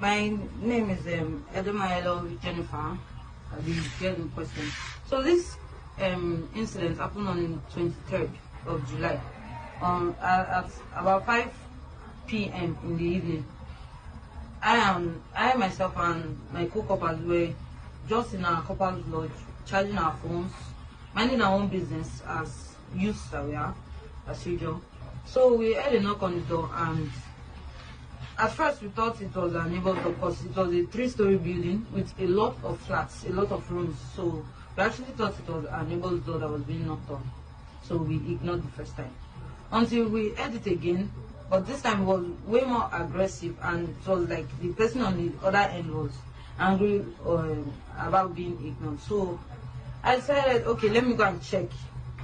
My name is Edomaelo Jennifer, the girl in question. So this incident happened on 23rd of July, at about 5 p.m. in the evening. I myself and my co-coppers were just in our coppers lodge, charging our phones, minding our own business as youths that we are, as usual. So we had a knock on the door, and at first we thought it was a neighbor's door because it was a 3-story building with a lot of flats, a lot of rooms. So we actually thought it was a neighbor's door that was being knocked on. So we ignored the first time until we heard it again, but this time it was way more aggressive, and it was like the person on the other end was angry about being ignored. So I decided, okay, let me go and check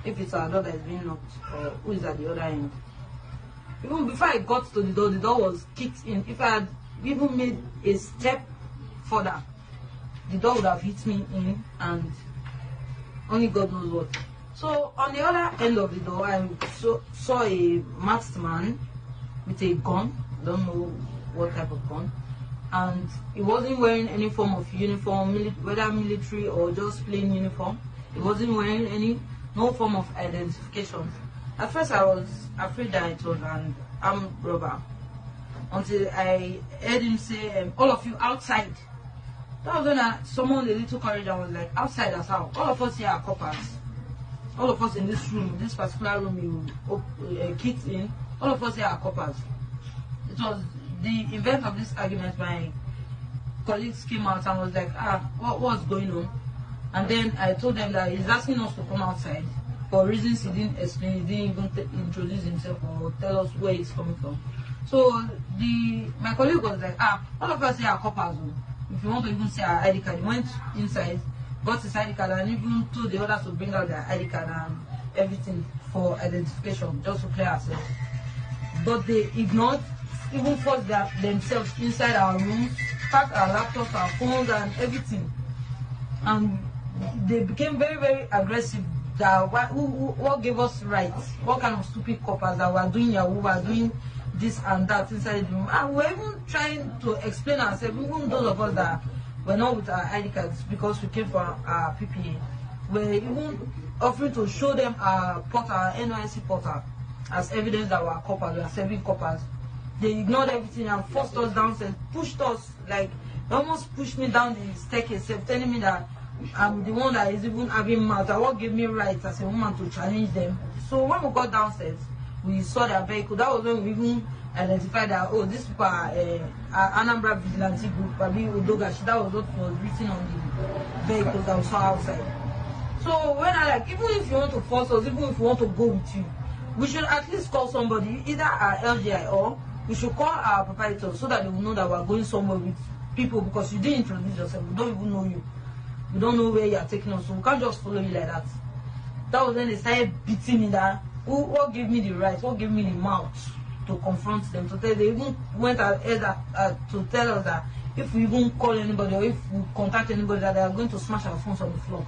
if it's our door that is being knocked or who is at the other end. Even before I got to the door was kicked in. If I had even made a step further, the door would have hit me in, and only God knows what. So on the other end of the door, I saw a masked man with a gun. I don't know what type of gun. And he wasn't wearing any form of uniform, whether military or just plain uniform. He wasn't wearing no form of identification. At first I was afraid that it was an armed robber, until I heard him say, all of you outside. That was when I summoned a little courage and was like, outside as how? All of us here are coppers. All of us in this room, this particular room you kicked in, all of us here are coppers. It was the event of this argument. My colleagues came out and was like, what's going on? And then I told them that he's asking us to come outside for reasons he didn't explain. He didn't even introduce himself or tell us where he's coming from. So my colleague was like, all of us here are coppers. If you want to even see our ID card, he went inside, got his ID card, and even told the others to bring out their ID card and everything for identification, just to clear ourselves. But they ignored, even forced themselves inside our rooms, packed our laptops, our phones, and everything. And they became very, very aggressive. That what gave us rights? What kind of stupid coppers that were doing Yahoo, were doing this and that inside the room? And we're even trying to explain ourselves, even those of us that were not with our ID cards because we came from our PPA. We're even offering to show them our portal, our NYSC portal, as evidence that we're coppers, we are serving coppers. They ignored everything and forced us downstairs, pushed us, like they almost pushed me down the staircase, telling me that I'm the one that is even having mouth. What gave me rights as a woman to challenge them. So when we got downstairs, we saw their vehicle. That was when we even identified that, these people are Anambra vigilante group, probably Udogachi. That was what was written on the vehicles that we saw outside. So when even if you want to force us, even if you want to go with you, we should at least call somebody, either our LGI or we should call our proprietor, so that they will know that we're going somewhere with people, because you didn't introduce yourself. We don't even know you. We don't know where you are taking us, so we can't just follow you like that. That was when they started beating me. What gave me the right, what gave me the mouth to confront them, to tell. They even went ahead to tell us that if we even call anybody or if we contact anybody, that they are going to smash our phones on the floor.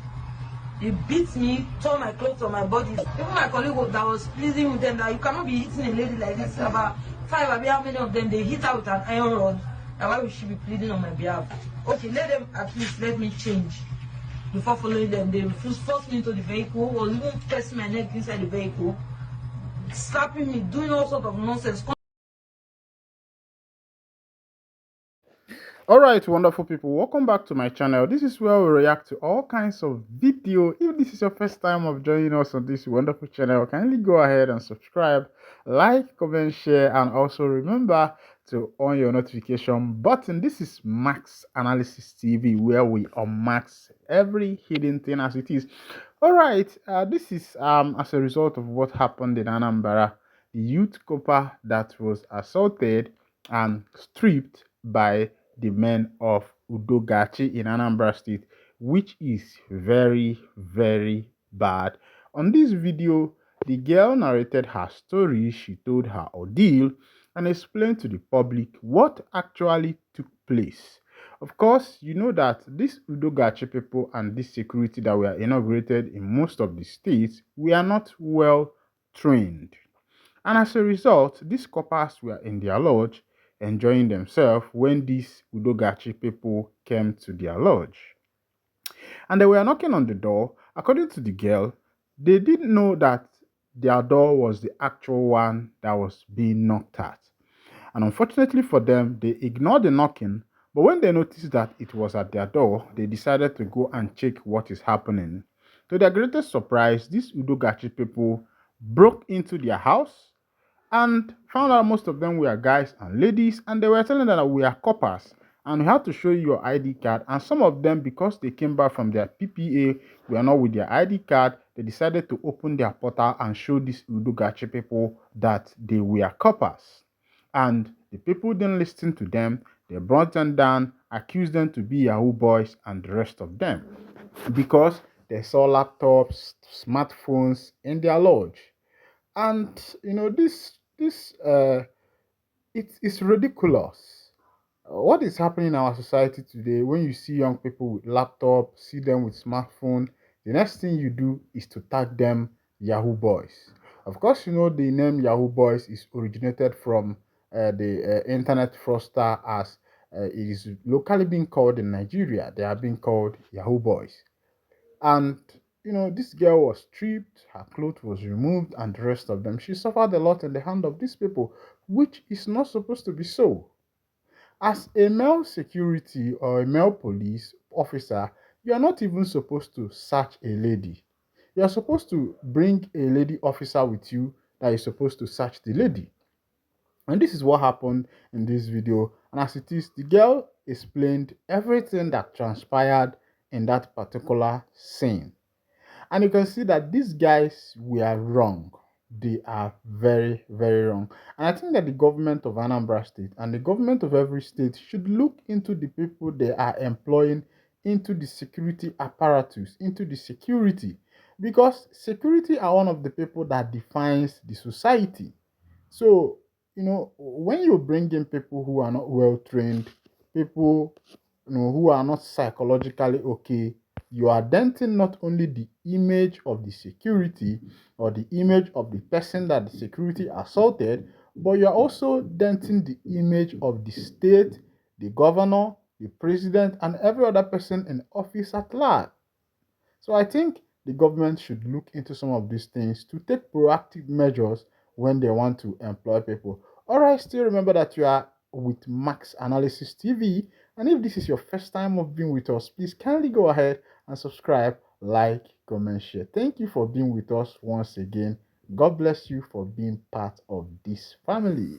They beat me, tore my clothes on my body. Even my colleague that was pleading with them that you cannot be hitting a lady like this. About 5, how many of them, they hit her with an iron rod. And why would she be pleading on my behalf? Okay, let them at least let me change. Before following them, they forced me into the vehicle, or even pressing my neck inside the vehicle, slapping me, doing all sorts of nonsense. Alright, wonderful people, welcome back to my channel. This is where we react to all kinds of video. If this is your first time of joining us on this wonderful channel, kindly go ahead and subscribe, like, comment, share, and also remember to on your notification button. This is Max Analysis TV, where we unmax every hidden thing as it is. Alright, this is as a result of what happened in Anambra, the youth copper that was assaulted and stripped by the men of Udogachi in Anambra State, which is very, very bad. On this video, the girl narrated her story. She told her ordeal and explained to the public what actually took place. Of course, you know that these Udogachi people and this security that were inaugurated in most of the states, we are not well trained. And as a result, these coppers were in their lodge enjoying themselves when these Udogachi people came to their lodge. And they were knocking on the door. According to the girl, they didn't know that their door was the actual one that was being knocked at. And unfortunately for them, they ignored the knocking. But when they noticed that it was at their door, they decided to go and check what is happening. To their greatest surprise, these Udogachi people broke into their house and found out most of them were guys and ladies, and they were telling them that we are coppers and we have to show you your ID card. And some of them, because they came back from their PPA, were not with their ID card, they decided to open their portal and show these Udogachi people that they were coppers. And the people didn't listen to them. They brought them down, accused them to be Yahoo boys and the rest of them because they saw laptops, smartphones in their lodge. And it's ridiculous. What is happening in our society today? When you see young people with laptop, see them with smartphone, the next thing you do is to tag them Yahoo boys. Of course, the name Yahoo boys is originated from the internet fraudster, as it is locally being called in Nigeria. They are being called Yahoo boys. And this girl was stripped, her clothes was removed, and the rest of them. She suffered a lot in the hand of these people, which is not supposed to be so. As a male security or a male police officer, you are not even supposed to search a lady. You are supposed to bring a lady officer with you that is supposed to search the lady. And this is what happened in this video. And as it is, the girl explained everything that transpired in that particular scene. And you can see that these guys were wrong. They are very, very wrong. And I think that the government of Anambra State and the government of every state should look into the people they are employing into the security apparatus, into the security. Because security are one of the people that defines the society. So, when you bring in people who are not well trained, people who are not psychologically okay, you are denting not only the image of the security or the image of the person that the security assaulted, but you are also denting the image of the state, the governor, the president, and every other person in office at large. So I think the government should look into some of these things to take proactive measures when they want to employ people. All right, still remember that you are with Max Analysis TV. And if this is your first time of being with us, please kindly go ahead and subscribe, like, comment, share. Thank you for being with us once again. God bless you for being part of this family.